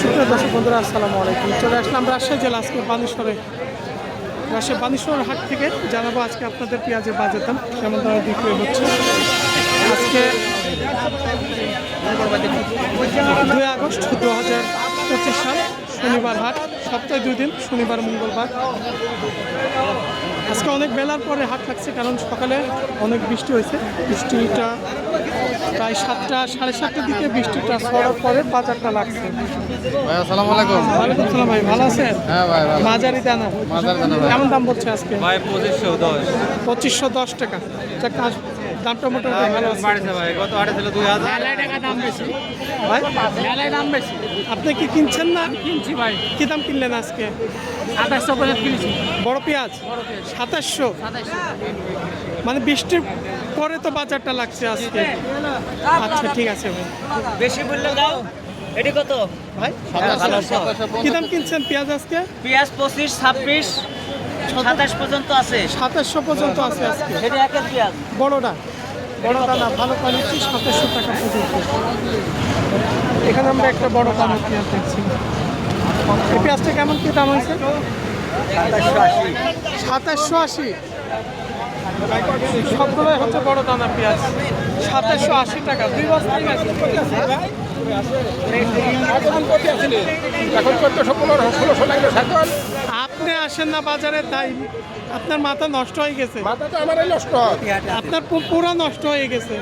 সুপ্রিয় দর্শক বন্ধুরা, আসসালামু আলাইকুম। চলে আসলাম রাজশাহী জেলা আজকে রাজশাহী বানেশ্বর হাট থেকে জানাবো আজকে আপনাদের পেঁয়াজের বাজার দাম কেমন দামে বিক্রি হচ্ছে। আজকে 2 আগস্ট 2025 সাল, শনিবার হাট, সপ্তাহে 2 দিন, শনিবার মঙ্গলবার। আজকে অনেক বেলার পরে হাট লাগছে, কারণ সকালে অনেক বৃষ্টি হয়েছে। বৃষ্টিটা প্রায় 7টা সাড়ে 7টার দিকে বৃষ্টিটা ছড়ার পরে বাজারটা লাগছে। ভাই আসসালামু আলাইকুম। ওয়ালাইকুম সালাম ভাই, ভালো আছেন? হ্যাঁ ভাই ভালো। মাঝারি দানা ভাই। কেমন দাম পড়ছে আজকে? ভাই 2510। 2510 টাকা। দামটা মোটামুটি ভালো আছে। বাড়ছে ভাই, গত হাটে ছিল 2000 টাকা দাম বেশি ভাই মেলায় দাম বেশি আপনি কি কিনছেন না? কিনছি ভাই কি দাম কিনলেন আজকে? 2800 করে কিনছি বড় পেঁয়াজ 2700। মানে বৃষ্টির পরে তো বাজারটা লাগছে আজকে। আচ্ছা ঠিক আছে ভাই। বেশি বললে দাও। এটি কত ভাই কি দাম কিনছেন পেঁয়াজ আজকে? পেঁয়াজ 25 26 27 পর্যন্ত আছে 2700 পর্যন্ত আছে আজকে। সেটা একের পেঁয়াজ বড়টা না, ভালো কোয়ালিটি 2700 টাকা পর্যন্ত। এখানে আমরা একটা বড় দামের পেঁয়াজ দেখছি। এই পেঁয়াজটা কেমন কি দাম হয়েছে? 2780। সবগুলোই হচ্ছে বড় দানা পেঁয়াজ। 2780 টাকা। 2 বস্তা গেছে। আপনি আসেন না বাজারে, তাই আপনার মাথা নষ্ট হয়ে গেছে। মাথাটা আমারই নষ্ট হয়। আপনার পুরো নষ্ট হয়ে গেছে।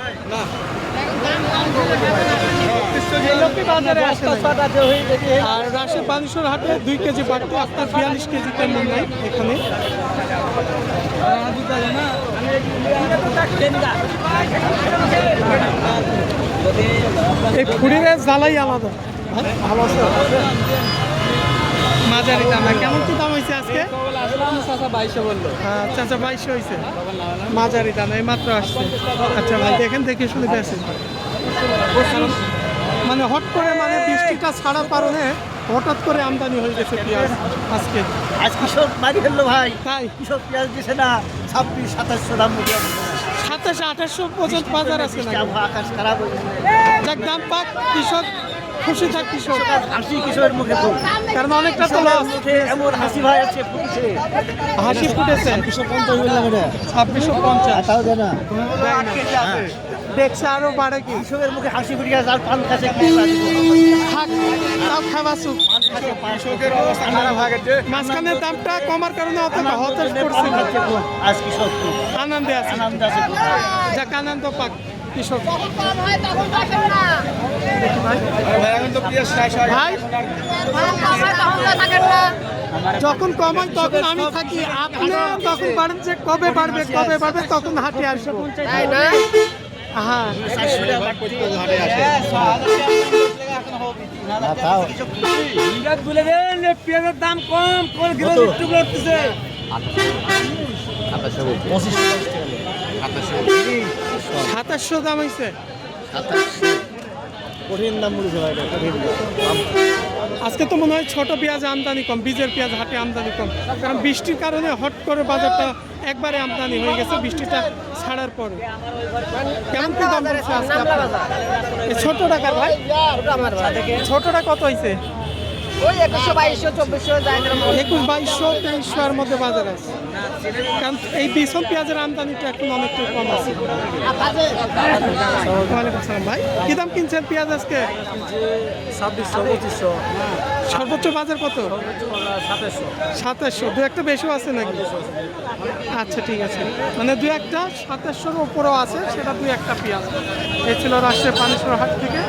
বাজারে আসে নাই। আর রাজশাহী বানেশ্বর হাটে 2 কেজি বাড়তে আপনার 42 কেজি তেমন নাই এখানে। এই ফুড়ির জ্বালাই আলাদা। ভালো আছে মাঝারি দাম। কেমন কি দাম হয়েছে আজকে? চাচা 2200 হয়েছে মাঝারি দাম, এই মাত্র আসছে। আচ্ছা ভাই দেখেন, দেখে শুনে বেশি। মানে হট করে, মানে বৃষ্টিটা ছাড়ার কারণে হঠাৎ করে আমদানি হয়ে গেছে পেঁয়াজ আজকে। আজ কৃষক মারি ফেললো ভাই, তাই কৃষক পেঁয়াজ দিছে না 26 2700 দাম 2700-2800 পর্যন্ত বাজার আছে না। আকাশ খারাপ হয়ে গেছে। যাক দাম পাক, কৃষক খুশি থাক। কৃষক হাসি কৃষকের মুখে খুব, কারণ অনেকটা তো লস। মুখে এমন হাসি ভাই আছে ফুটেছে। হাসি ফুটেছে। 2650 তাও দেয় না, দেখছে আরো বাড়ে কি। কৃষকের মুখে হাসি ফুটে গেছে। আর পান খাচ্ছে থাক, তাও খাওয়াছুক। মাঝখানের দামটা কমার কারণে অত হতাশ করছে না। আজ কৃষক খুব আনন্দে আছে। আনন্দ আছে খুব। যাক আনন্দ পাক কৃষক। কম হয় তখন দেখেন না। ভাই কম হয় তখন তো থাকেন না। যখন কম হয় তখন আমি থাকি, আপনি তখন বাড়েন যে কবে বাড়বে তখন হাটে আসবো। তাই না? হ্যাঁ পেঁয়াজের দাম কম কোন একটু করতেছে 2700 দাম হয়েছে। কঠিন দাম বলেছে ভাই, কঠিন আজকে তো মনে হয় ছোট পেঁয়াজ আমদানি কম, বীজের পেঁয়াজ হাটে আমদানি কম, কারণ বৃষ্টির কারণে হট করে বাজারটা একবারে আমদানি হয়ে গেছে বৃষ্টিটা ছাড়ার পরে। কেমন কি দাম বলছে আজকে আপনার? এই ছোট টাকার ভাই, ছোটটা কত হয়েছে? ওই 2100 2200 যায় না। 2100 2300 এর মধ্যে বাজার আছে, কারণ এই বিছন পেঁয়াজের আমদানিটা এখন অনেকটা কম আছে। ওয়ালাইকুম আসসালাম ভাই, কি দাম কিনছেন পেঁয়াজ আজকে? 2600 সর্বোচ্চ বাজার কত? 2700। 2-1টা বেশিও আছে নাকি? আচ্ছা ঠিক আছে, মানে 2-1টা 2700-র উপরেও আছে, সেটা 2-1টা পেঁয়াজ। এই ছিল রাজশাহী বানেশ্বর হাট থেকে।